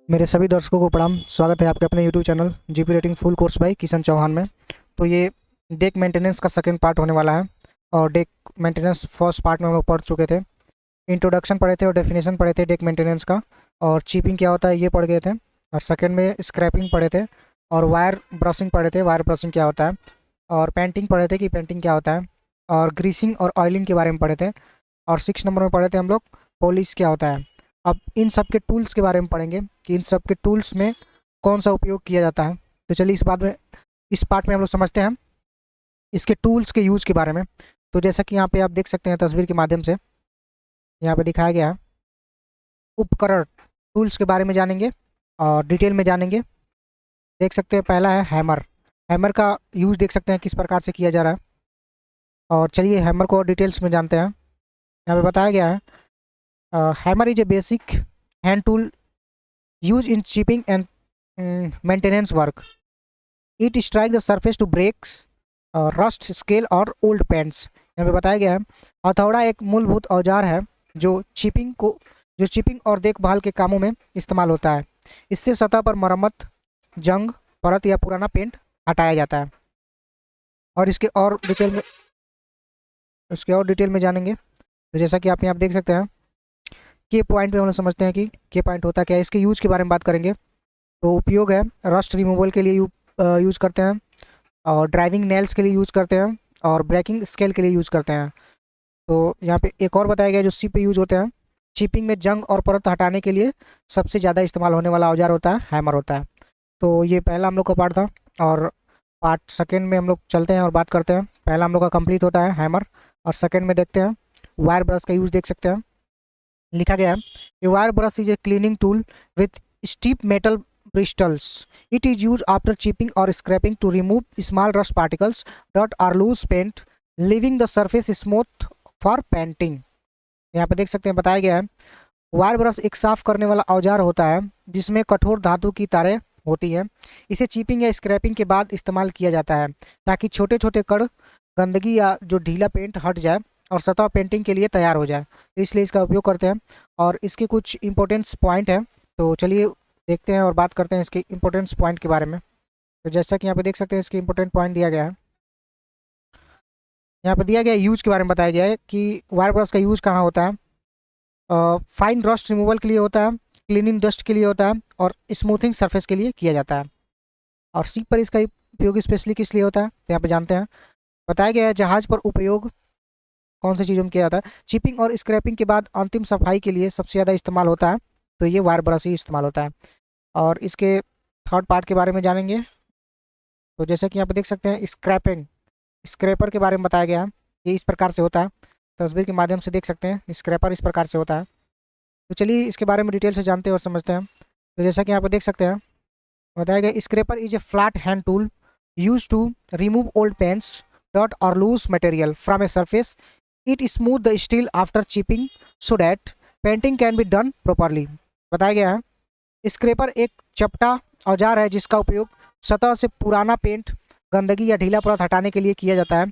मेरे सभी दर्शकों को प्रणाम। स्वागत है आपके अपने YouTube channel GP rating full course by Kishan Chauhan में। तो ये डेक मेंटेनेंस का सेकंड पार्ट होने वाला है। और डेक मेंटेनेंस फर्स्ट पार्ट में हम लोग पढ़ चुके थे। इंट्रोडक्शन पढ़े थे और डेफिनेशन पढ़े थे डेक मेंटेनेंस का। और चिपिंग क्या होता है ये पढ़ गए थे। और सेकंड में स्क्रैपिंग पढ़े थे। और वायर ब्रशिंग पढ़े थे, वायर ब्रशिंग क्या होता है। और पेंटिंग पढ़े थे कि पेंटिंग क्या होता है। और ग्रीसिंग और ऑयलिंग के बारे में पढ़े थे। और 6 नंबर में पढ़े थे हम लोग पॉलिश क्या होता है। अब इन सब के टूल्स के बारे में पढ़ेंगे कि इन सब के टूल्स में कौन सा उपयोग किया जाता है। तो चलिए इस पार्ट में हम लोग समझते हैं इसके टूल्स के यूज़ के बारे में। तो जैसा कि यहाँ पे आप देख सकते हैं तस्वीर के माध्यम से यहाँ पे दिखाया गया है उपकरण। टूल्स के बारे में जानेंगे और डिटेल में जानेंगे। देख सकते हैं पहला है हैमर। हैमर का यूज़ देख सकते हैं किस प्रकार से किया जा रहा है। और चलिए हैमर को और डिटेल्स में जानते हैं। यहाँ पे बताया गया है hammer is A basic hand tool use in chipping and maintenance work. It strike the surface to breaks rust, scale और old paints. यहाँ पे बताया गया है हथौड़ा एक मूलभूत औजार है जो चिपिंग और देखभाल के कामों में इस्तेमाल होता है। इससे सतह पर मरम्मत, जंग, परत या पुराना पेंट हटाया जाता है। और इसके और डिटेल में जानेंगे। तो जैसा कि आप यहाँ पे देख सकते हैं के पॉइंट पे हम लोग समझते हैं कि के पॉइंट होता क्या है। इसके यूज़ के बारे में बात करेंगे। तो उपयोग है रस्ट रिमूवल के लिए यूज़ करते हैं। और ड्राइविंग नेल्स के लिए यूज़ करते हैं। और ब्रेकिंग स्केल के लिए यूज़ करते हैं। तो यहाँ पे एक और बताया गया जो सी पे यूज़ होते हैं। चिपिंग में जंग और परत हटाने के लिए सबसे ज़्यादा इस्तेमाल होने वाला औजार होता है हैमर होता है। तो ये पहला हम लोग का पार्ट था। और पार्ट सेकेंड में हम लोग चलते हैं और बात करते हैं। पहला हम लोग का कंप्लीट होता है हैमर। और सेकेंड में देखते हैं वायर ब्रश का यूज़ देख सकते हैं। लिखा गया है a wire brush is a cleaning tool with steep metal bristles. It is used after chipping or scraping to remove small rust particles that are loose paint, leaving the surface smooth for painting. यहाँ पे देख सकते हैं बताया गया है wire brush एक साफ करने वाला औजार होता है जिसमें कठोर धातु की तारें होती हैं। इसे चिपिंग या स्क्रैपिंग के बाद इस्तेमाल किया जाता है ताकि छोटे छोटे कण, गंदगी या जो ढीला पेंट हट जाए और सतह पेंटिंग के लिए तैयार हो जाए। तो इसलिए इसका उपयोग करते हैं। और इसके कुछ इंपॉर्टेंस पॉइंट हैं। तो चलिए देखते हैं और बात करते हैं इसके इंपॉर्टेंस पॉइंट के बारे में। तो जैसा कि यहाँ पे देख सकते हैं इसके इंपॉर्टेंट पॉइंट दिया गया है। यहाँ पे दिया गया यूज के बारे में बताया गया है कि वायर ब्रश का यूज कहाँ होता है। फाइन रस्ट रिमूवल के लिए होता है, क्लीनिंग डस्ट के लिए होता है और स्मूथिंग सरफेस के लिए किया जाता है। और सी पर इसका उपयोग स्पेशली किस लिए होता है तो यहाँ पे जानते हैं। बताया गया है जहाज पर उपयोग कौन सी चीज़ों में किया जाता है। चिपिंग और स्क्रैपिंग के बाद अंतिम सफाई के लिए सबसे ज़्यादा इस्तेमाल होता है। तो ये वायर ब्रश ही इस्तेमाल होता है। और इसके थर्ड पार्ट के बारे में जानेंगे। तो जैसे कि यहाँ पे देख सकते हैं स्क्रैपर के बारे में बताया गया है। ये इस प्रकार से होता है। तस्वीर के माध्यम से देख सकते हैं स्क्रैपर इस प्रकार से होता है। तो चलिए इसके बारे में डिटेल से जानते हैं और समझते हैं। तो जैसा कि यहाँ पे देख सकते हैं बताया गया scraper is a flat hand tool use to remove old paints dot और loose material from a surface. It smooth the steel after chipping so that painting can be done properly. बताया गया है स्क्रैपर एक चपटा औजार है जिसका उपयोग सतह से पुराना पेंट, गंदगी या ढीला परत हटाने के लिए किया जाता है।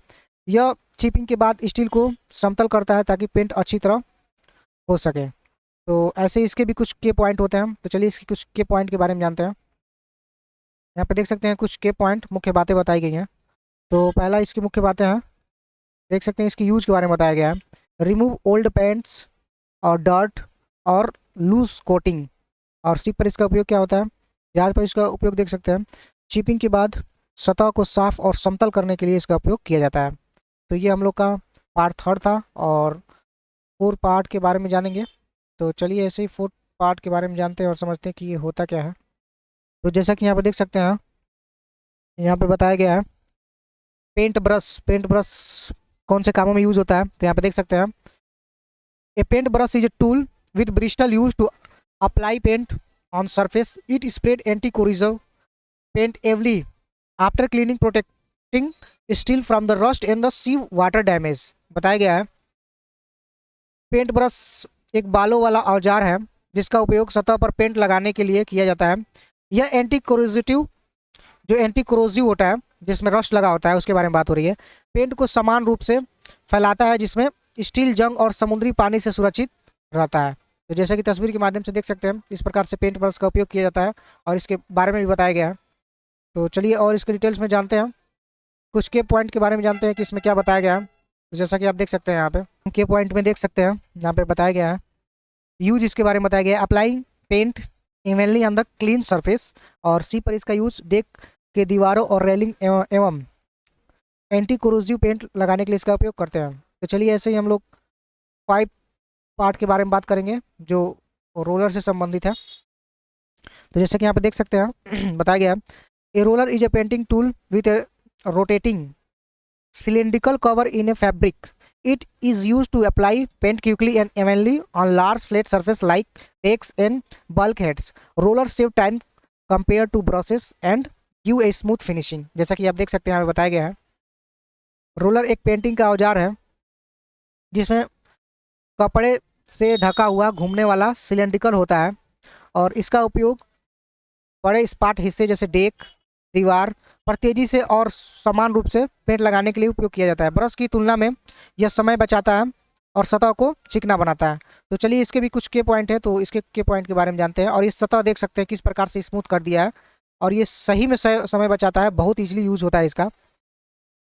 यह चिपिंग के बाद स्टील को समतल करता है ताकि पेंट अच्छी तरह हो सके। तो ऐसे इसके भी कुछ के पॉइंट होते हैं। तो चलिए इसके कुछ के पॉइंट के बारे में जानते हैं। यहाँ पे देख सकते हैं कुछ के पॉइंट मुख्य बातें बताई गई हैं। तो पहला इसकी मुख्य बातें हैं। देख सकते हैं इसकी यूज़ के बारे में बताया गया है रिमूव ओल्ड पेंट्स और डर्ट और लूज कोटिंग। और सी पर इसका उपयोग क्या होता है। जहाज पर इसका उपयोग देख सकते हैं चिपिंग के बाद सतह को साफ और समतल करने के लिए इसका उपयोग किया जाता है। तो ये हम लोग का पार्ट थर्ड था। और फोर्थ पार्ट के बारे में जानेंगे। तो चलिए ऐसे ही फोर्थ पार्ट के बारे में जानते हैं और समझते हैं कि ये होता क्या है। तो जैसा कि यहाँ पर देख सकते हैं यहाँ पे बताया गया है पेंट ब्रश कौन से कामों में यूज़ होता है। तो यहाँ पे देख सकते हैं a paint brush is a tool with bristle use to apply paint on surface. It spread anti-corrosive paint evenly after cleaning, protecting steel from the rust and the sea water damage. बताया गया है paint brush एक बालों वाला औजार है जिसका उपयोग सतह पर पेंट लगाने के लिए किया जाता है। यह एंटी कोरोसिव होता है जिसमें रस्ट लगा होता है उसके बारे में बात हो रही है। पेंट को समान रूप से फैलाता है जिसमें स्टील, जंग और समुद्री पानी से सुरक्षित रहता है। तो जैसा कि तस्वीर के माध्यम से देख सकते हैं, इस प्रकार से पेंट ब्रश का उपयोग किया जाता है और इसके बारे में भी बताया गया है। तो चलिए और इसके डिटेल्स में जानते हैं, कुछ के पॉइंट के बारे में जानते हैं कि इसमें क्या बताया गया है। तो जैसा कि आप देख सकते हैं यहाँ पे के पॉइंट में देख सकते हैं, यहाँ पे बताया गया है यूज इसके बारे में बताया गया है, applying paint evenly on the clean surface. और सी पर इसका यूज डेक के दीवारों और रेलिंग एवं एंटी कोरोसिव पेंट लगाने के लिए इसका उपयोग करते हैं। तो चलिए ऐसे ही हम लोग 5 पार्ट के बारे में बात करेंगे जो रोलर से संबंधित है। तो जैसे कि यहाँ पे देख सकते हैं बताया गया है, a roller is a painting tool with A rotating cylindrical cover in a fabric. It is used to apply paint quickly and evenly on large flat surface like decks and bulkheads. Rollers save time compared to brushes and give a smooth finishing. जैसा कि आप देख सकते हैं यहाँ पे बताया गया है, रोलर एक पेंटिंग का औजार है जिसमें कपड़े से ढका हुआ घूमने वाला सिलेंड्रिकल होता है और इसका उपयोग बड़े स्पाट हिस्से जैसे डेक, दीवार पर तेजी से और समान रूप से पेंट लगाने के लिए उपयोग किया जाता है। ब्रश की तुलना में यह समय बचाता है और सतह को चिकना बनाता है। तो चलिए इसके भी कुछ के पॉइंट है, तो इसके के पॉइंट के बारे में जानते हैं। और इस सतह देख सकते हैं किस प्रकार से स्मूथ कर दिया है और ये सही में समय बचाता है, बहुत ईजिली यूज़ होता है इसका।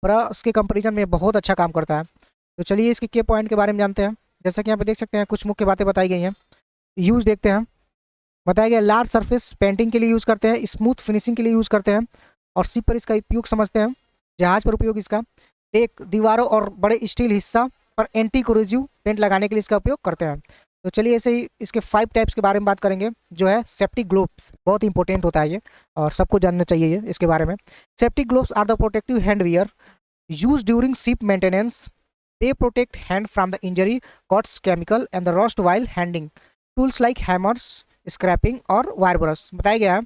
ब्रश के कंपेरिजन में बहुत अच्छा काम करता है। तो चलिए इसके के पॉइंट के बारे में जानते हैं। जैसा कि यहाँ पे देख सकते हैं कुछ मुख्य बातें बताई गई हैं। यूज़ देखते हैं, बताया गया लार्ज सरफेस पेंटिंग के लिए यूज़ करते हैं, स्मूथ फिनिशिंग के लिए यूज़ करते हैं और शिप पर इसका उपयोग समझते हैं। जहाज पर उपयोग इसका एक दीवारों और बड़े स्टील हिस्सा पर एंटी कोरोसिव पेंट लगाने के लिए इसका उपयोग करते हैं। तो चलिए ऐसे ही इसके 5 टाइप्स के बारे में बात करेंगे, जो है सेफ्टी ग्लोव्स, बहुत इंपॉर्टेंट होता है ये और सबको जानना चाहिए ये इसके बारे में। Safety gloves are the protective hand wear use during ship maintenance. They protect hand from the injury cuts chemical and the rust while handing tools like hammers, scraping और वायर ब्रश। बताया गया है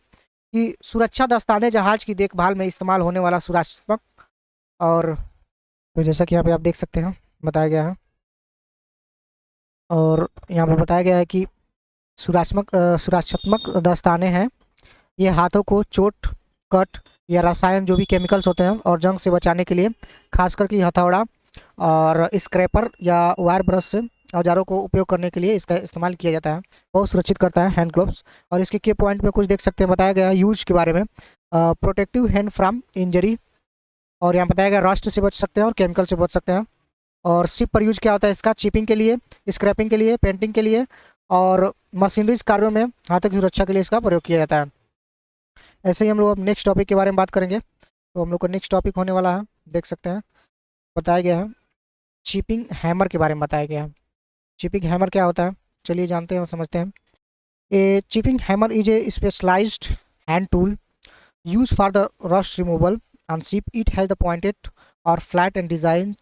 कि सुरक्षा दस्ताने जहाज की देखभाल में इस्तेमाल होने वाला सुरक्षात्मक और तो जैसा कि यहाँ पे आप देख सकते हैं बताया गया है और यहाँ पे बताया गया है कि सुरक्षात्मक दस्ताने हैं, ये हाथों को चोट, कट या रसायन जो भी केमिकल्स होते हैं और जंग से बचाने के लिए, खासकर कि हथौड़ा और स्क्रैपर या वायर ब्रश से औजारों को उपयोग करने के लिए इसका इस्तेमाल किया जाता है। बहुत सुरक्षित करता है हैंड ग्लोव्स। और इसके के पॉइंट में कुछ देख सकते हैं, बताया गया है यूज के बारे में, प्रोटेक्टिव हैंड फ्रॉम इंजरी, और यहाँ बताया गया रस्ट से बच सकते हैं और केमिकल से बच सकते हैं। और शिप पर यूज क्या होता है इसका, चिपिंग के लिए, स्क्रैपिंग के लिए, पेंटिंग के लिए और मशीनरीज कार्यों में हाथों की सुरक्षा के लिए इसका प्रयोग किया जाता है। ऐसे ही हम लोग अब नेक्स्ट टॉपिक के बारे में बात करेंगे। तो हम लोग का नेक्स्ट टॉपिक होने वाला है, देख सकते हैं बताया गया है चिपिंग हैमर के बारे में बताया गया है। चिपिंग हैमर क्या होता है चलिए जानते हैं और समझते हैं। A chipping hammer is a specialized hand tool use for the rust removal on ship. It has the pointed और flat end design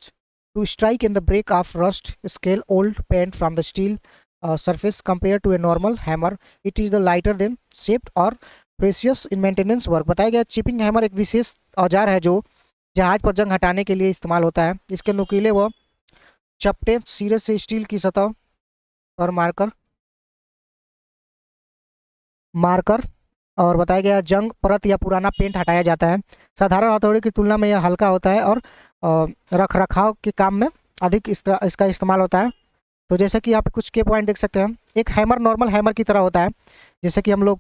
to strike in the break of rust scale old paint from the steel surface compared to a normal hammer. It is the lighter than shaped और precious in maintenance work. बताया गया chipping hammer एक विशेष औजार है जो जहाज पर जंग हटाने के लिए इस्तेमाल होता है। इसके नुकीले व चपटे सिरे से स्टील की सतह पर मारकर और बताया गया जंग परत या पुराना पेंट हटाया जाता है। साधारण हथौड़े की तुलना में यह हल्का होता है और रख रखाव के काम में अधिक इसका इस्तेमाल होता है। तो जैसे कि यहाँ पे कुछ के पॉइंट देख सकते हैं, एक हैमर नॉर्मल हैमर की तरह होता है, जैसे कि हम लोग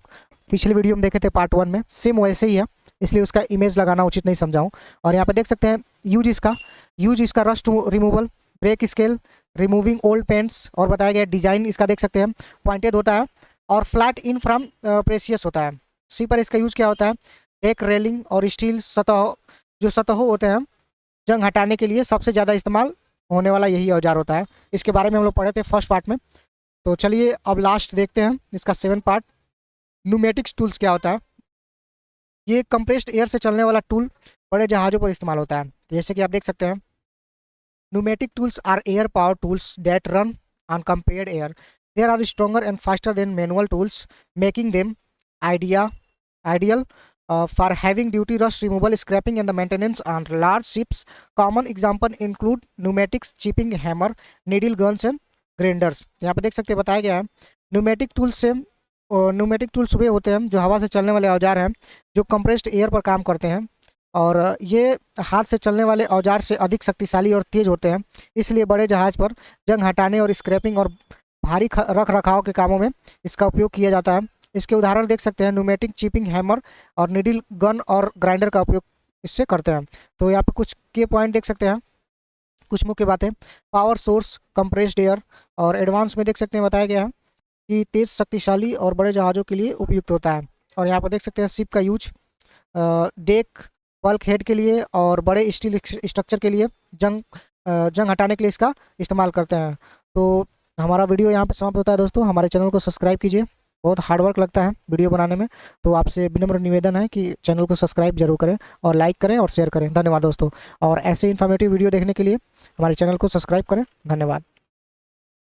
पिछले वीडियो में देखे थे पार्ट 1 में, सेम वैसे ही है, इसलिए उसका इमेज लगाना उचित नहीं समझाऊँ। और यहाँ पे देख सकते हैं यूज इसका rust removal, break scale, removing old paints, और बताया गया डिजाइन इसका देख सकते हैं पॉइंटेड होता है और फ्लैट इन फ्रॉम प्रेशियस होता है। सी पर इसका यूज क्या होता है, एक रेलिंग और स्टील सतह होते हैं जंग हटाने के लिए सबसे ज़्यादा इस्तेमाल होने वाला यही औजार होता है। इसके बारे में हम लोग पढ़े थे फर्स्ट पार्ट में। तो चलिए अब लास्ट देखते हैं इसका 7 पार्ट, न्यूमेटिक्स टूल्स क्या होता है। ये कंप्रेस्ड एयर से चलने वाला टूल बड़े जहाज़ों पर इस्तेमाल होता है। जैसे कि आप देख सकते हैं pneumatic tools are air power tools that run on compressed air. There are stronger and faster than manual tools making them ideal for having duty rust removal, scrapping and the maintenance on large ships. Common example include pneumatics, chipping hammer, needle guns and grinders. यहाँ पे देख सकते हैं बताया गया है pneumatic tools वे होते हैं जो हवा से चलने वाले औजार हैं जो कंप्रेस्ड एयर पर काम करते हैं और ये हाथ से चलने वाले औजार से अधिक शक्तिशाली और तेज होते हैं। इसलिए बड़े जहाज पर जंग हटाने और स्क्रैपिंग और भारी रख रखाव के कामों में इसका उपयोग किया जाता है। इसके उदाहरण देख सकते हैं, न्यूमेटिक चिपिंग हैमर और नीडल गन और ग्राइंडर का उपयोग इससे करते हैं। तो यहाँ पे कुछ के पॉइंट देख सकते हैं, कुछ मुख्य बातें। पावर सोर्स, कंप्रेस्ड एयर, और एडवांस में देख सकते हैं बताया गया है कि तेज, शक्तिशाली और बड़े जहाज़ों के लिए उपयुक्त होता है। और यहाँ पर देख सकते हैं शिप का यूज डेक, बल्क हेड के लिए और बड़े स्टील स्ट्रक्चर के लिए, जंग हटाने के लिए इसका इस्तेमाल करते हैं। तो हमारा वीडियो यहाँ पे समाप्त होता है दोस्तों। हमारे चैनल को सब्सक्राइब कीजिए, बहुत हार्ड वर्क लगता है वीडियो बनाने में, तो आपसे विनम्र निवेदन है कि चैनल को सब्सक्राइब जरूर करें और लाइक करें और शेयर करें। धन्यवाद दोस्तों। और ऐसे इन्फॉर्मेटिव वीडियो देखने के लिए हमारे चैनल को सब्सक्राइब करें। धन्यवाद।